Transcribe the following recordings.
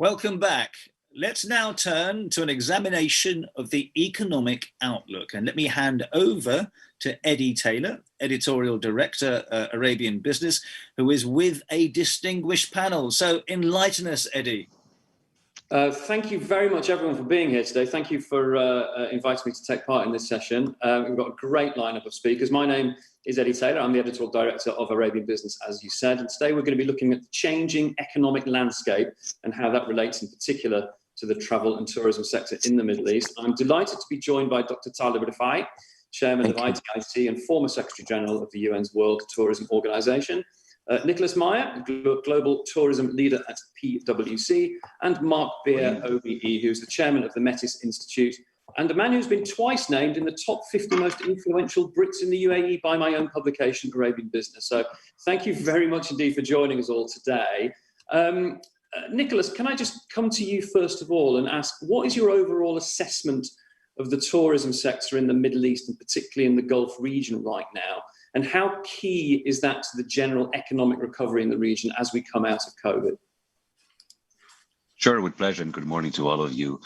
Welcome back. Let's now turn to an examination of the economic outlook. And let me hand over to Eddie Taylor, Editorial Director, Arabian Business, who is with a distinguished panel. So enlighten us, Eddie. Thank you very much, everyone, for being here today. Thank you for inviting me to take part in this session. We've got a great lineup of speakers. My name is Eddie Taylor. I'm the Editorial Director of Arabian Business, as you said. And today we're going to be looking at the changing economic landscape and how that relates in particular to the travel and tourism sector in the Middle East. I'm delighted to be joined by Dr. Taleb Rifai, Chairman of ITIC and former Secretary General of the UN's World Tourism Organization. Nicolas, Global Tourism Leader at PwC, and Mark Beer, OBE, who's the Chairman of the Metis Institute, and a man who's been twice named in the top 50 most influential Brits in the UAE by my own publication, Arabian Business. So thank you very much indeed for joining us all today. Nicolas, can I just come to you first of all and ask, what is your overall assessment of the tourism sector in the Middle East and particularly in the Gulf region right now? And how key is that to the general economic recovery in the region as we come out of COVID? Sure, with pleasure, and good morning to all of you.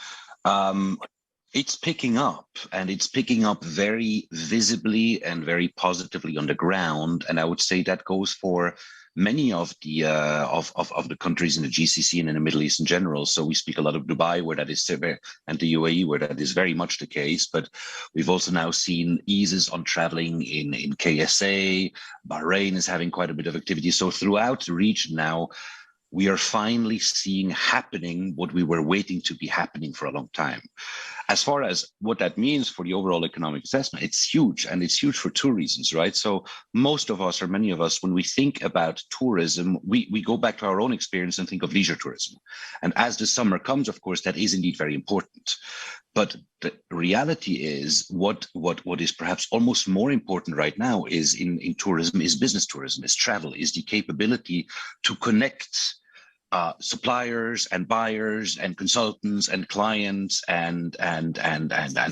It's picking up, and it's picking up very visibly and very positively on the ground. And I would say that goes for many of the countries in the GCC and in the Middle East in general. So we speak a lot of Dubai, where that is severe, and the UAE, where that is very much the case. But we've also now seen eases on traveling in KSA. Bahrain is having quite a bit of activity. So throughout the region now, we are finally seeing happening what we were waiting to be happening for a long time. As far as what that means for the overall economic assessment, it's huge, and it's huge for two reasons, right? So most of us, or many of us, when we think about tourism, we go back to our own experience and think of leisure tourism. And as the summer comes, of course, that is indeed very important. But the reality is what is perhaps almost more important right now is in tourism is business tourism, is travel, is the capability to connect suppliers and buyers and consultants and clients and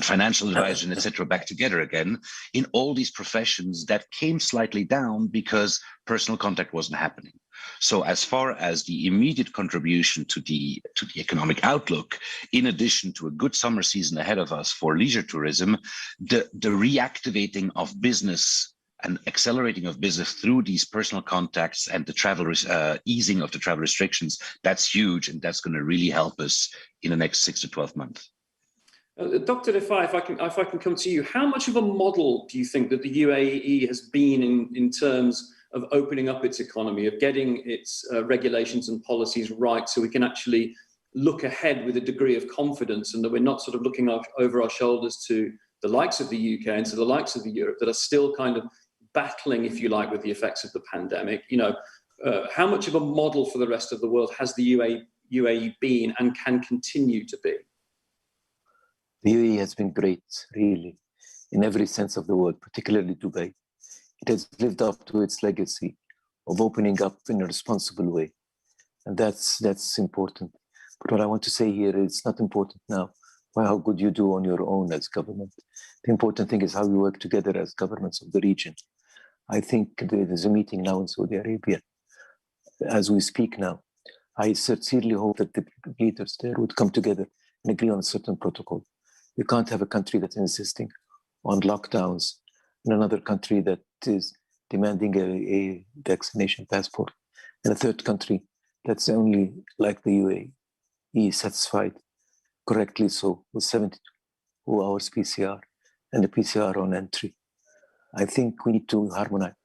financial advisors, etc., back together again in all these professions that came slightly down because personal contact wasn't happening. So as far as the immediate contribution to the economic outlook, in addition to a good summer season ahead of us for leisure tourism, the reactivating of business and accelerating of business through these personal contacts and the travel easing of the travel restrictions, that's huge, and that's going to really help us in the next 6 to 12 months. Dr. Rifai, if I can come to you, how much of a model do you think that the UAE has been in terms of opening up its economy, of getting its regulations and policies right, so we can actually look ahead with a degree of confidence, and that we're not sort of looking over our shoulders to the likes of the UK and to the likes of the Europe that are still kind of battling, if you like, with the effects of the pandemic? You know, how much of a model for the rest of the world has the UAE been and can continue to be? The UAE has been great, really, in every sense of the word, particularly Dubai. It has lived up to its legacy of opening up in a responsible way. And that's important. But what I want to say here is it's not important now how good you do on your own as government. The important thing is how you work together as governments of the region. I think there's a meeting now in Saudi Arabia as we speak now. I sincerely hope that the leaders there would come together and agree on a certain protocol. You can't have a country that's insisting on lockdowns and another country that is demanding a vaccination passport, and a third country that's only, like the UAE, satisfied, correctly so, with 72 hours PCR and a PCR on entry. I think we need to harmonize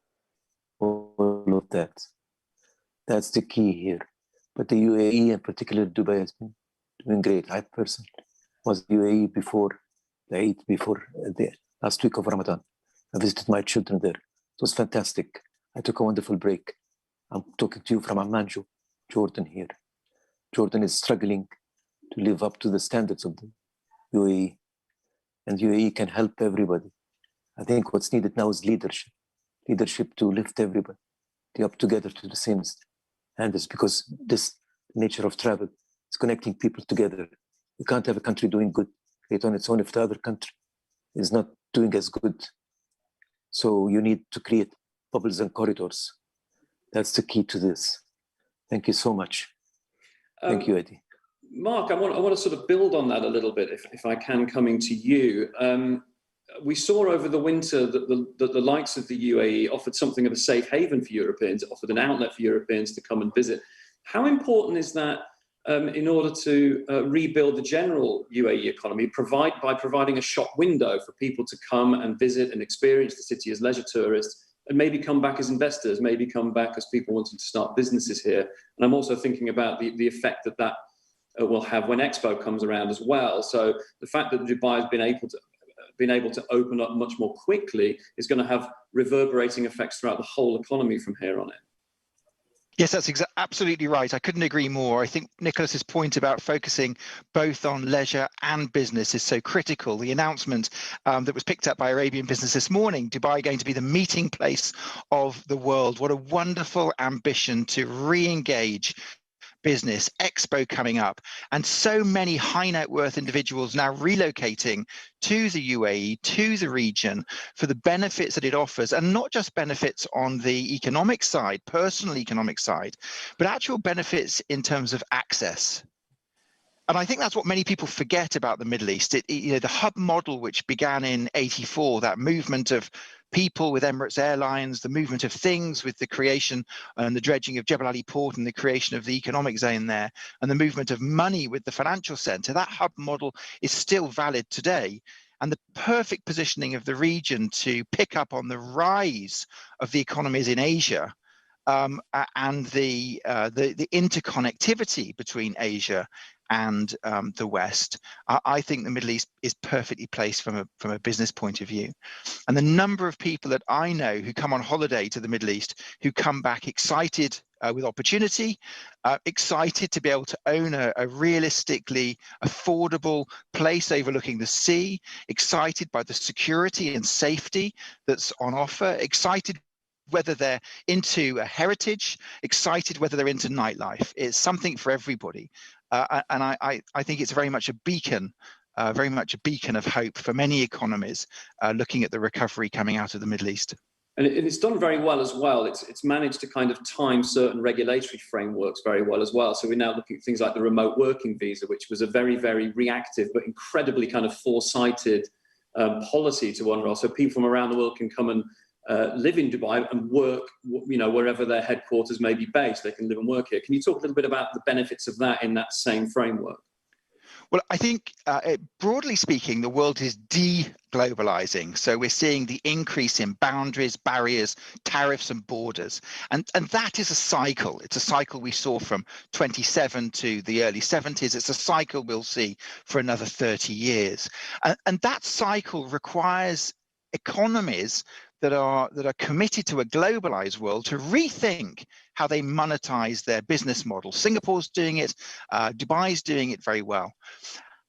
all of that. That's the key here. But the UAE, and particularly Dubai, has been doing great. I personally was in UAE before the last week of Ramadan. I visited my children there. It was fantastic. I took a wonderful break. I'm talking to you from Amman, Jordan here. Jordan is struggling to live up to the standards of the UAE. And UAE can help everybody. I think what's needed now is leadership. Leadership to lift everybody up together to the same standards, because this nature of travel is connecting people together. You can't have a country doing good on its own if the other country is not doing as good. So you need to create bubbles and corridors. That's the key to this. Thank you so much. Thank you, Eddie. Mark, I want to sort of build on that a little bit, if I can, coming to you. We saw over the winter that the likes of the UAE offered something of a safe haven for Europeans, offered an outlet for Europeans to come and visit. How important is that in order to rebuild the general UAE economy, by providing a shop window for people to come and visit and experience the city as leisure tourists, and maybe come back as investors, maybe come back as people wanting to start businesses here? And I'm also thinking about the effect that will have when Expo comes around as well. So the fact that Dubai has been able to open up much more quickly is going to have reverberating effects throughout the whole economy from here on in. Yes, that's absolutely right. I couldn't agree more. I think Nicolas's point about focusing both on leisure and business is so critical. The announcement that was picked up by Arabian Business this morning, Dubai going to be the meeting place of the world. What a wonderful ambition to re-engage business. Expo coming up, and so many high net worth individuals now relocating to the UAE, to the region, for the benefits that it offers, and not just benefits on the economic side, personal economic side, but actual benefits in terms of access. And I think that's what many people forget about the Middle East. The hub model, which began in '84, that movement of people with Emirates Airlines, the movement of things with the creation and the dredging of Jebel Ali Port and the creation of the economic zone there, and the movement of money with the financial center, that hub model is still valid today. And the perfect positioning of the region to pick up on the rise of the economies in Asia and the interconnectivity between Asia and the West, I think the Middle East is perfectly placed from a business point of view. And the number of people that I know who come on holiday to the Middle East, who come back excited with opportunity, excited to be able to own a realistically affordable place overlooking the sea, excited by the security and safety that's on offer, excited whether they're into a heritage, excited whether they're into nightlife. It's something for everybody. And I think it's very much a beacon of hope for many economies looking at the recovery coming out of the Middle East. And it's done very well as well. It's managed to kind of time certain regulatory frameworks very well as well. So we're now looking at things like the remote working visa, which was a very, very reactive but incredibly kind of foresighted policy to UNRWA. So people from around the world can come and live in Dubai and work, wherever their headquarters may be based. They can live and work here. Can you talk a little bit about the benefits of that in that same framework? Well, I think broadly speaking, the world is de-globalizing. So we're seeing the increase in boundaries, barriers, tariffs and borders. And that is a cycle. It's a cycle we saw from 27 to the early 70s. It's a cycle we'll see for another 30 years. And that cycle requires economies that are committed to a globalized world to rethink how they monetize their business model. Singapore's doing it, Dubai's doing it very well.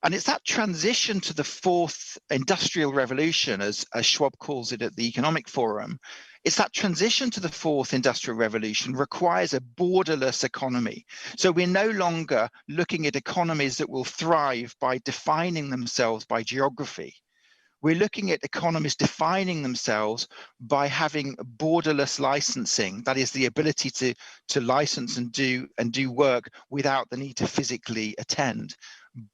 And it's that transition to the fourth industrial revolution, as Schwab calls it at the Economic Forum. It's that transition to the fourth industrial revolution requires a borderless economy. So we're no longer looking at economies that will thrive by defining themselves by geography. We're looking at economies defining themselves by having borderless licensing. That is the ability to license and do work without the need to physically attend.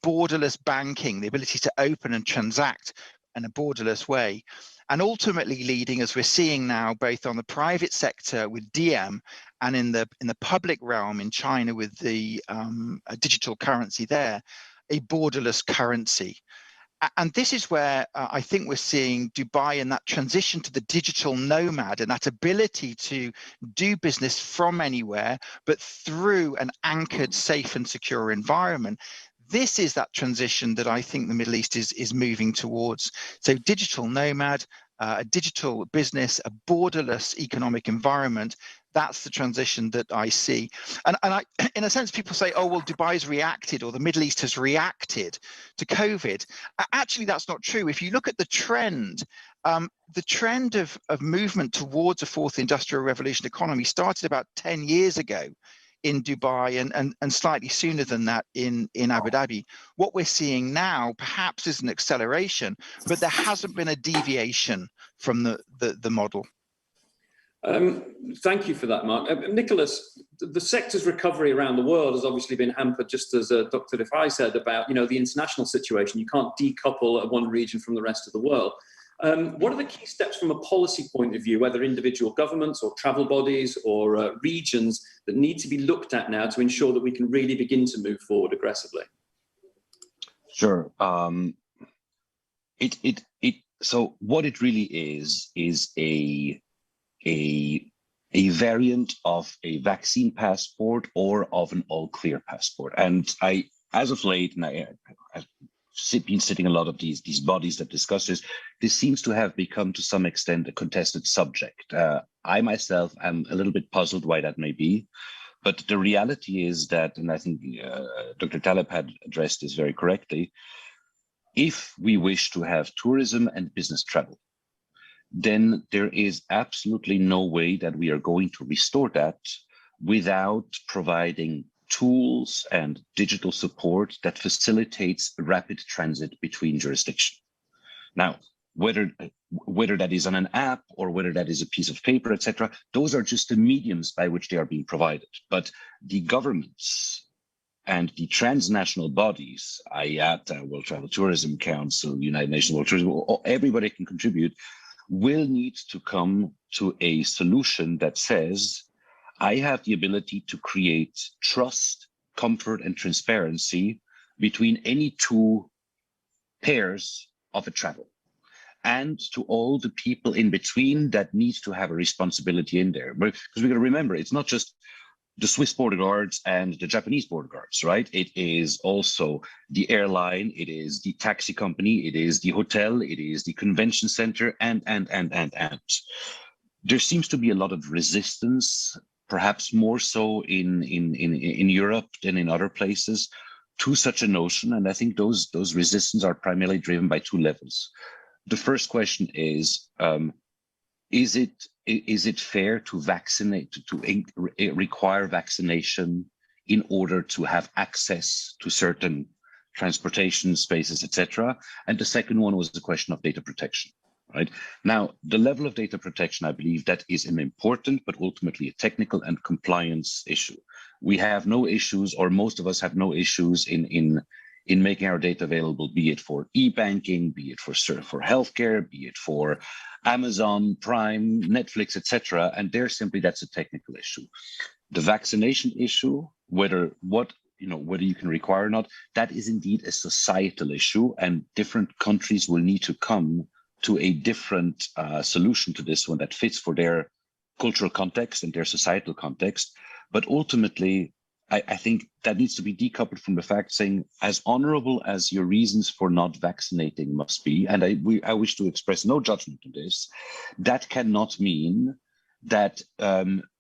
Borderless banking, the ability to open and transact in a borderless way. And ultimately leading, as we're seeing now, both on the private sector with DM and in the public realm in China with the digital currency there, a borderless currency. And this is where I think we're seeing Dubai in that transition to the digital nomad and that ability to do business from anywhere, but through an anchored, safe and secure environment. This is that transition that I think the Middle East is moving towards. So digital nomad, a digital business, a borderless economic environment. That's the transition that I see. And I, in a sense, people say, oh, well, Dubai's reacted or the Middle East has reacted to COVID. Actually, that's not true. If you look at the trend of movement towards a fourth industrial revolution economy started about 10 years ago in Dubai and slightly sooner than that in Abu Dhabi. What we're seeing now perhaps is an acceleration, but there hasn't been a deviation from the model. Thank you for that, Mark. Nicolas, the sector's recovery around the world has obviously been hampered, just as Dr. Rifai said about, the international situation. You can't decouple one region from the rest of the world. What are the key steps from a policy point of view, whether individual governments or travel bodies or regions, that need to be looked at now to ensure that we can really begin to move forward aggressively? Sure. So what it really is a variant of a vaccine passport or of an all-clear passport. And as of late, and I've been sitting a lot of these bodies that discuss this seems to have become to some extent a contested subject. I myself am a little bit puzzled why that may be, but the reality is that, and I think Dr. Taleb had addressed this very correctly, if we wish to have tourism and business travel, then there is absolutely no way that we are going to restore that without providing tools and digital support that facilitates rapid transit between jurisdictions. Now, whether that is on an app or whether that is a piece of paper, etc., those are just the mediums by which they are being provided. But the governments and the transnational bodies, IATA, World Travel Tourism Council, United Nations World Tourism, everybody can contribute, will need to come to a solution that says, I have the ability to create trust, comfort, and transparency between any two pairs of a travel, and to all the people in between that need to have a responsibility in there. Because we got to remember, it's not just the Swiss border guards and the Japanese border guards, right? It is also the airline, it is the taxi company, it is the hotel, it is the convention center, and. There seems to be a lot of resistance, perhaps more so in Europe than in other places, to such a notion. And I think those resistance are primarily driven by two levels. The first question is it fair to vaccinate, to require vaccination in order to have access to certain transportation spaces, etc.? And the second one was the question of data protection. Right now, the level of data protection, I believe that is an important, but ultimately a technical and compliance issue. We have no issues, or most of us have no issues in making our data available, be it for e-banking, be it for healthcare, be it for Amazon, Prime, Netflix, etc. And there simply that's a technical issue. The vaccination issue, whether you can require or not, that is indeed a societal issue, and different countries will need to come to a different solution to this one that fits for their cultural context and their societal context. But ultimately, I think that needs to be decoupled from the fact saying, as honorable as your reasons for not vaccinating must be, and I wish to express no judgment on this, that cannot mean that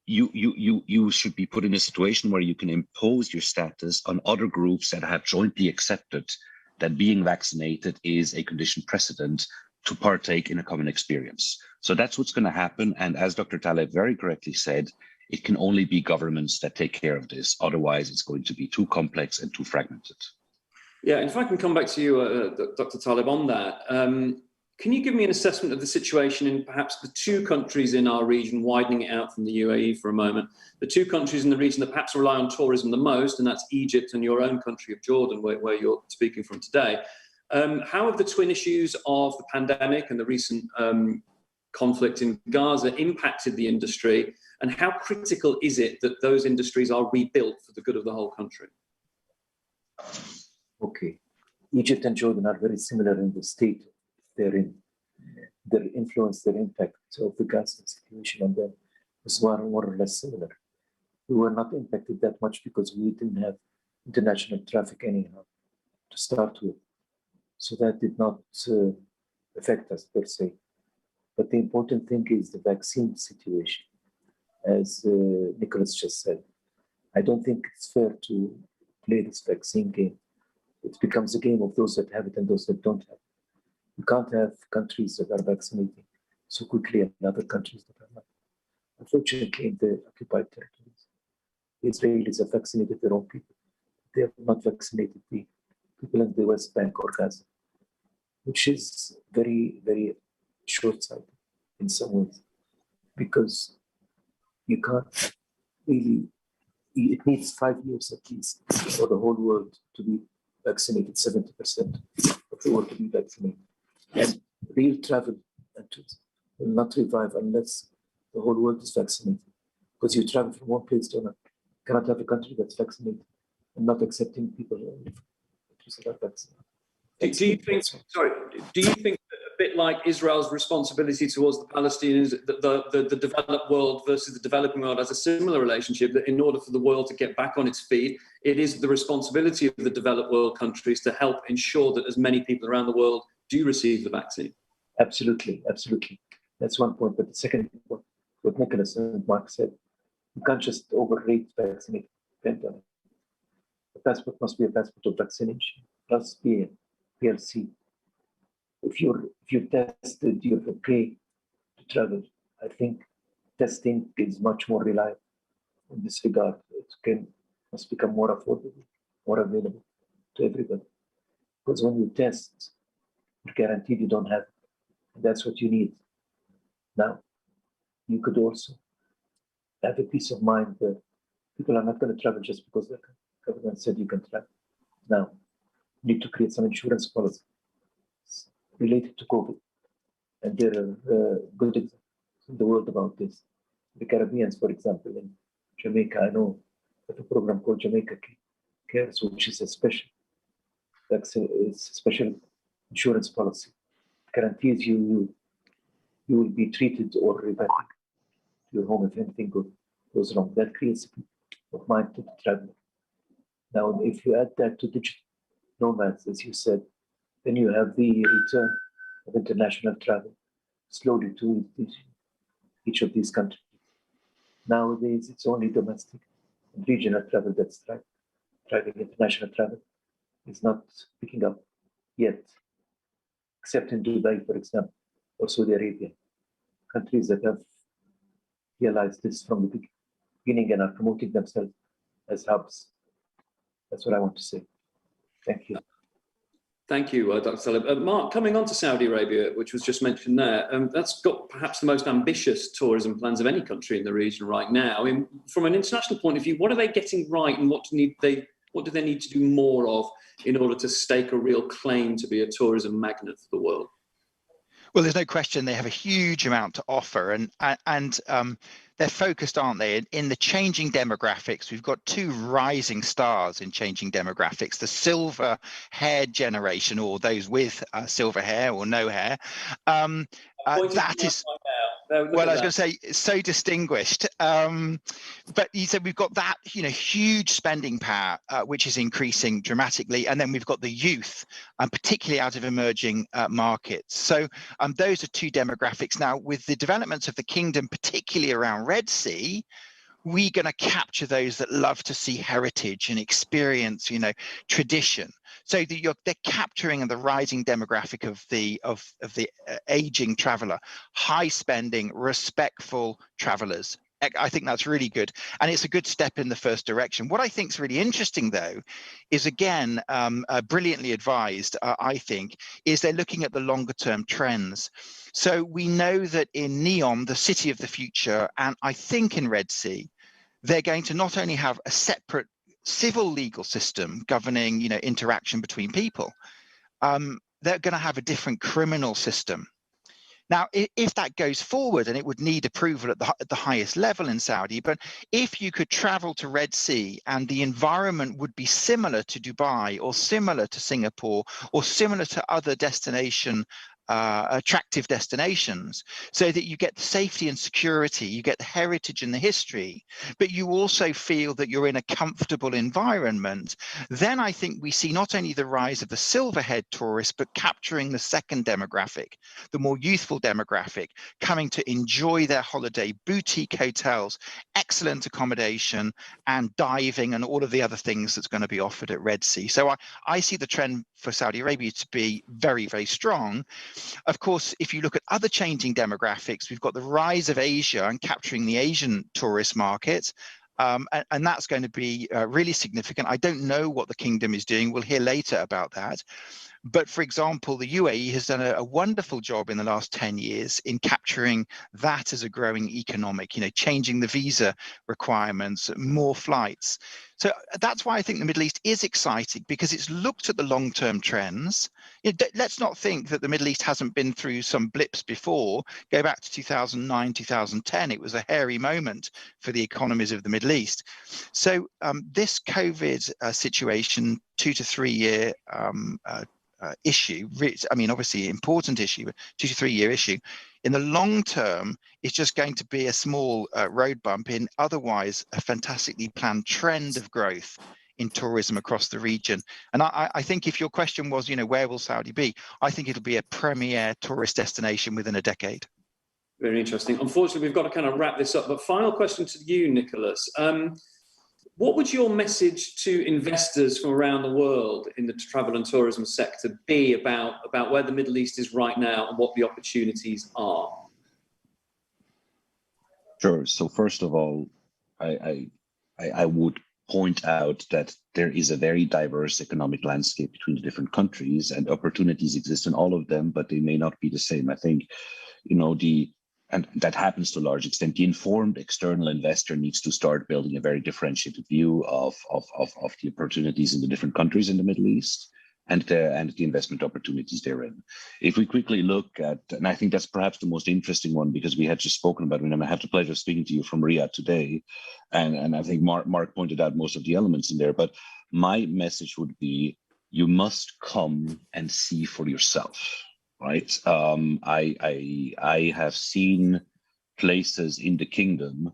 you should be put in a situation where you can impose your status on other groups that have jointly accepted that being vaccinated is a condition precedent to partake in a common experience. So that's what's going to happen. And as Dr. Taleb very correctly said, it can only be governments that take care of this. Otherwise, it's going to be too complex and too fragmented. Yeah, and if I can come back to you, Dr. Taleb, on that, can you give me an assessment of the situation in perhaps the two countries in our region, widening it out from the UAE for a moment, the two countries in the region that perhaps rely on tourism the most, and that's Egypt and your own country of Jordan, where you're speaking from today. How have the twin issues of the pandemic and the recent conflict in Gaza impacted the industry, and how critical is it that those industries are rebuilt for the good of the whole country? Okay. Egypt and Jordan are very similar in the state they're in. Their influence, their impact of the Gaza situation on them was more or less similar. We were not impacted that much because we didn't have international traffic anyhow to start with. So that did not affect us per se. But the important thing is the vaccine situation. As Nicolas just said, I don't think it's fair to play this vaccine game. It becomes a game of those that have it and those that don't have it. You can't have countries that are vaccinating so quickly and other countries that are not. Unfortunately, in the occupied territories, the Israelis have vaccinated their own people. They have not vaccinated the people in the West Bank or Gaza, which is very, very short-sighted in some ways, because You can't really, it needs 5 years at least for the whole world to be vaccinated, 70% of the world to be vaccinated. And real travel will not revive unless the whole world is vaccinated. Because you travel from one place to another. You cannot have a country that's vaccinated and not accepting people who are vaccinated. Do you think that a bit like Israel's responsibility towards the Palestinians, the developed world versus the developing world has a similar relationship, that in order for the world to get back on its feet, it is the responsibility of the developed world countries to help ensure that as many people around the world do receive the vaccine? Absolutely, absolutely. That's one point. But the second point, what Nicolas and Mark said, you can't just overrate vaccination. The passport must be a passport of vaccination, plus PLC. If you're tested, you're okay to travel. I think testing is much more reliable in this regard. It must become more affordable, more available to everybody. Because when you test, you're guaranteed you don't have it. And that's what you need. Now, you could also have a peace of mind that people are not going to travel just because the government said you can travel. Now, you need to create some insurance policy related to COVID. And there are good examples in the world about this. The Caribbeans, for example, in Jamaica, I know of a program called Jamaica Cares, which is a special insurance policy. It guarantees you will be treated or repatriated to your home if anything goes wrong. That creates a peace of mind to the traveler. Now, if you add that to digital nomads, as you said, then you have the return of international travel slowly to each of these countries. Nowadays, it's only domestic and regional travel that's thriving. International travel is not picking up yet, except in Dubai, for example, or Saudi Arabia, countries that have realized this from the beginning and are promoting themselves as hubs. That's what I want to say. Thank you. Thank you, Dr. Taleb. Mark, coming on to Saudi Arabia, which was just mentioned there, that's got perhaps the most ambitious tourism plans of any country in the region right now. From an international point of view, what are they getting right, and what do they need to do more of in order to stake a real claim to be a tourism magnet for the world? Well, there's no question they have a huge amount to offer, and they're focused, aren't they, in the changing demographics. We've got two rising stars in changing demographics: the silver-haired generation, or those with silver hair or no hair. That is. Well, I was going to say, so distinguished. But you said we've got that, huge spending power, which is increasing dramatically, and then we've got the youth, particularly out of emerging markets. So those are two demographics. Now, with the developments of the kingdom, particularly around Red Sea, we're going to capture those that love to see heritage and experience, tradition. So they're capturing the rising demographic of the aging traveler, high spending, respectful travelers. I think that's really good, and it's a good step in the first direction. What I think is really interesting, though, is again brilliantly advised. I think is they're looking at the longer term trends. So we know that in NEOM, the city of the future, and I think in Red Sea, they're going to not only have a separate civil legal system governing, interaction between people, they're going to have a different criminal system. Now, if that goes forward, and it would need approval at the highest level in Saudi, but if you could travel to Red Sea and the environment would be similar to Dubai or similar to Singapore or similar to other attractive destinations, so that you get the safety and security, you get the heritage and the history, but you also feel that you're in a comfortable environment, then I think we see not only the rise of the silver-haired tourist, but capturing the second demographic, the more youthful demographic, coming to enjoy their holiday, boutique hotels, excellent accommodation, and diving and all of the other things that's going to be offered at Red Sea. So I see the trend for Saudi Arabia to be very, very strong. Of course, if you look at other changing demographics, we've got the rise of Asia and capturing the Asian tourist market, and that's going to be really significant. I don't know what the kingdom is doing. We'll hear later about that. But for example, the UAE has done a wonderful job in the last 10 years in capturing that as a growing economic, changing the visa requirements, more flights. So that's why I think the Middle East is exciting, because it's looked at the long-term trends. Let's not think that the Middle East hasn't been through some blips before. Go back to 2009, 2010, it was a hairy moment for the economies of the Middle East. So this COVID situation, 2 to 3 year issue, I mean, obviously important issue, but 2 to 3 year issue, in the long term, it's just going to be a small road bump in otherwise a fantastically planned trend of growth in tourism across the region. And I think if your question was, where will Saudi be? I think it'll be a premier tourist destination within a decade. Very interesting. Unfortunately, we've got to kind of wrap this up, but final question to you, Nicolas. What would your message to investors from around the world in the travel and tourism sector be about where the Middle East is right now and what the opportunities are? Sure. So first of all, I would point out that there is a very diverse economic landscape between the different countries, and opportunities exist in all of them, but they may not be the same. I think, and that happens to a large extent. The informed external investor needs to start building a very differentiated view of the opportunities in the different countries in the Middle East and the investment opportunities therein. If we quickly look at, and I think that's perhaps the most interesting one, because we had just spoken about it, and I have the pleasure of speaking to you from Riyadh today, and I think Mark pointed out most of the elements in there, but my message would be, you must come and see for yourself. Right. I have seen places in the kingdom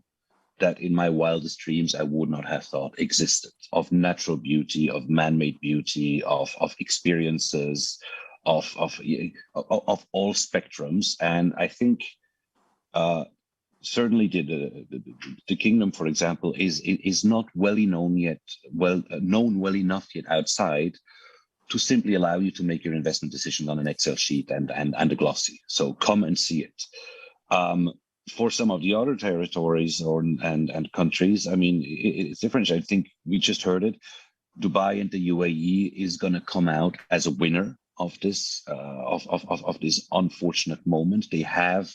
that in my wildest dreams I would not have thought existed, of natural beauty, of man-made beauty, of experiences, of all spectrums. And I think certainly the kingdom, for example, is not well known well enough yet outside to simply allow you to make your investment decisions on an Excel sheet and a glossy. So come and see it. For some of the other territories and countries, I mean, it's different. I think we just heard it. Dubai and the UAE is going to come out as a winner of this of this unfortunate moment. They have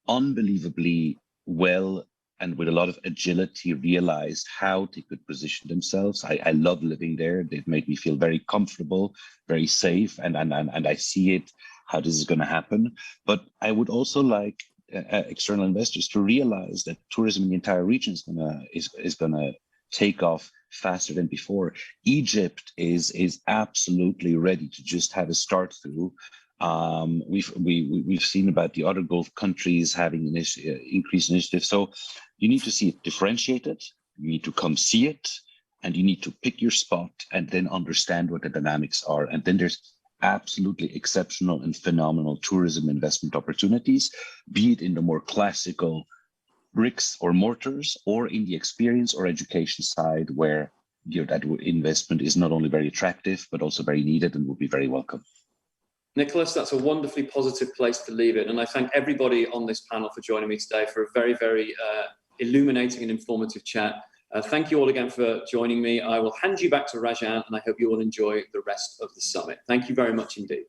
unbelievably well and with a lot of agility realized how they could position themselves. I love living there. They've made me feel very comfortable, very safe, and I see it, how this is going to happen. But I would also like external investors to realize that tourism in the entire region is gonna take off faster than before. Egypt is absolutely ready to just have a start through. We've seen about the other Gulf countries having increased initiatives. So you need to see it differentiated. You need to come see it, and you need to pick your spot and then understand what the dynamics are. And then there's absolutely exceptional and phenomenal tourism investment opportunities, be it in the more classical bricks or mortars, or in the experience or education side, where that investment is not only very attractive but also very needed and would be very welcome. Nicolas, that's a wonderfully positive place to leave it. And I thank everybody on this panel for joining me today for a very, very illuminating and informative chat. Thank you all again for joining me. I will hand you back to Rajan, and I hope you all enjoy the rest of the summit. Thank you very much indeed.